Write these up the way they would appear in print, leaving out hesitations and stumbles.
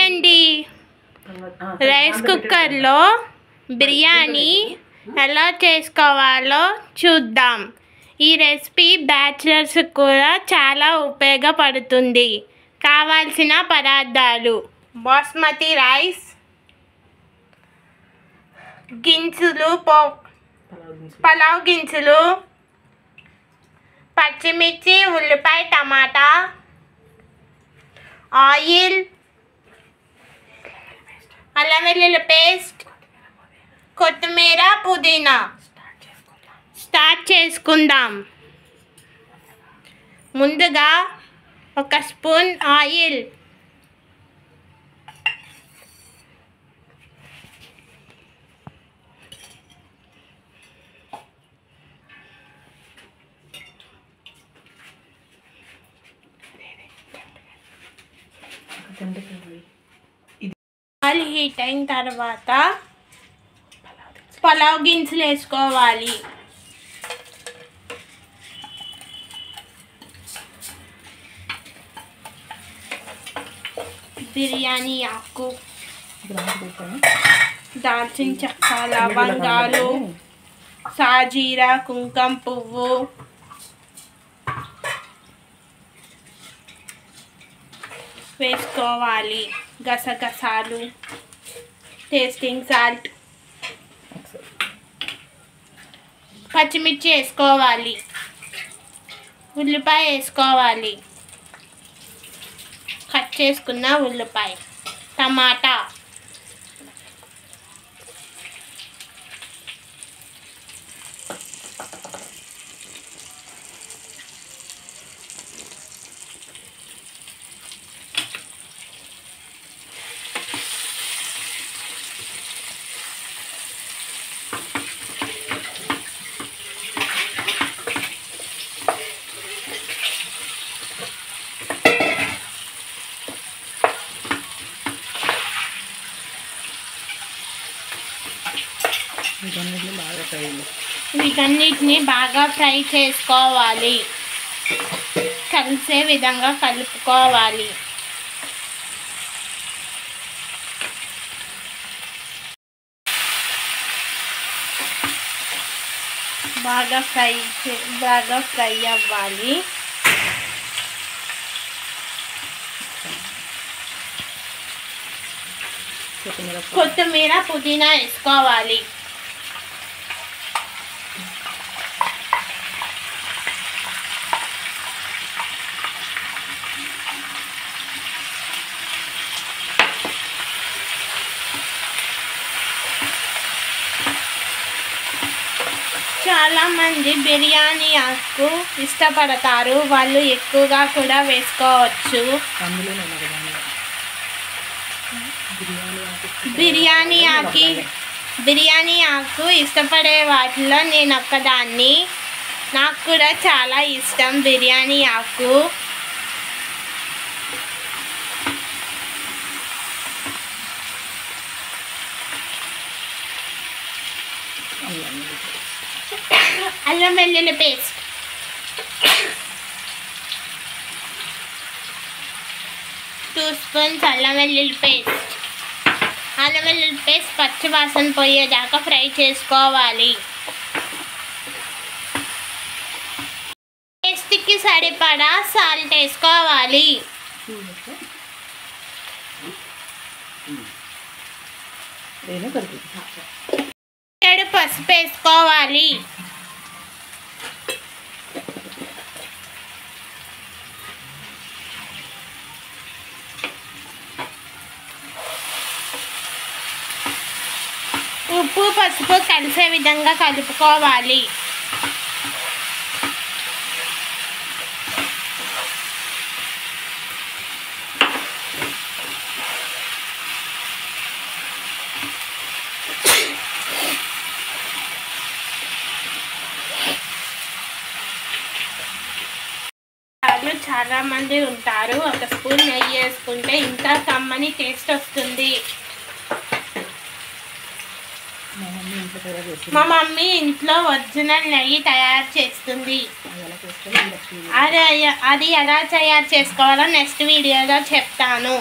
అండి రైస్ కుక్కర్లో బిర్యానీ ఎలా చేసుకోవాలో చూద్దాం. ఈ రెసిపీ బ్యాచిలర్స్ కూడా చాలా ఉపయోగపడుతుంది. కావాల్సిన పదార్థాలు: బాస్మతి రైస్, గింజలు, పలావ్ గింజలు, పచ్చిమిర్చి, ఉల్లిపాయ, టమాటా, ఆయిల్, అల్లం వెల్లుల్లి పేస్ట్, కొత్తిమీర, పుదీనా. స్టార్ట్ చేసుకుందాం. ముందుగా 1 స్పూన్ ఆయిల్, ఆయిల్ హీట్ అయిన తర్వాత పలావ్ గింజలు వేసుకోవాలి. బిర్యానీ ఆకు, దాల్చిన చెక్క, లవంగాలు, సాజీరా, కుంకుమ పువ్వు, వేసుకోవాలి. గసగసాలు, టేస్టింగ్ సాల్ట్, పచ్చిమిర్చి వేసుకోవాలి. ఉల్లిపాయ వేసుకోవాలి, కట్ చేసుకున్న ఉల్లిపాయ, టమాటా, వీటన్నిటిని బాగా ఫ్రై చేసుకోవాలి. కలిసే విధంగా కలుపుకోవాలి. బాగా ఫ్రై అవ్వాలి. కొత్తిమీర, పుదీనా వేసుకోవాలి. చాలామంది బిర్యానీ ఆకు ఇష్టపడతారు. వాళ్ళు ఎక్కువగా కూడా వేసుకోవచ్చు. బిర్యానీ ఆకు ఇష్టపడే వాటిలో నేను ఒక్కదాన్ని. నాకు కూడా చాలా ఇష్టం బిర్యానీ ఆకు. అల్లం వెల్లుల్లి పేస్ట్, 2 స్పూన్స్ అల్లం వెల్లుల్లి పేస్ట్. అల్లం వెల్లుల్లి పేస్ట్ పచ్చి వాసన పోయేదాకా ఫ్రై చేసుకోవాలి. టేస్ట్కి సరిపడా సాల్ట్ వేసుకోవాలి. పసుపు వేసుకోవాలి. ఉప్పు, పసుపు కలిసే విధంగా కలుపుకోవాలి. చాలా మంది ఉంటారు. 1 స్పూన్ నెయ్యి వేసుకుంటే ఇంకా కమ్మని టేస్ట్ వస్తుంది. మా మమ్మీ ఇంట్లో ఒరిజినల్ నెయ్యి తయారు చేస్తుంది. అది ఎలా తయారు చేసుకోవాలో నెక్స్ట్ వీడియోలో చెప్తాను.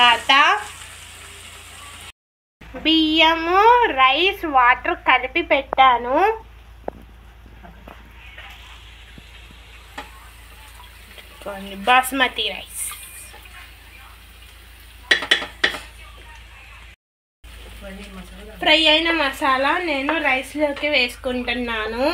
తర్వాత బియ్యము రైస్ వాటర్ కలిపి పెట్టాను. బాస్మతి రైస్. ఫ్రై అయిన మసాలా నేను రైస్లోకి వేసుకుంటున్నాను.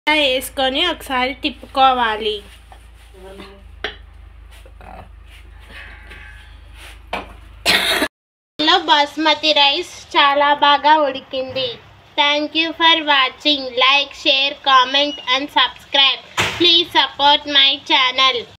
వేసుకొని ఒకసారి తిప్పుకోవాలి. బాస్మతి రైస్ చాలా బాగా ఉడికింది. Thank you for watching. Like, share, comment and subscribe. Please support my channel.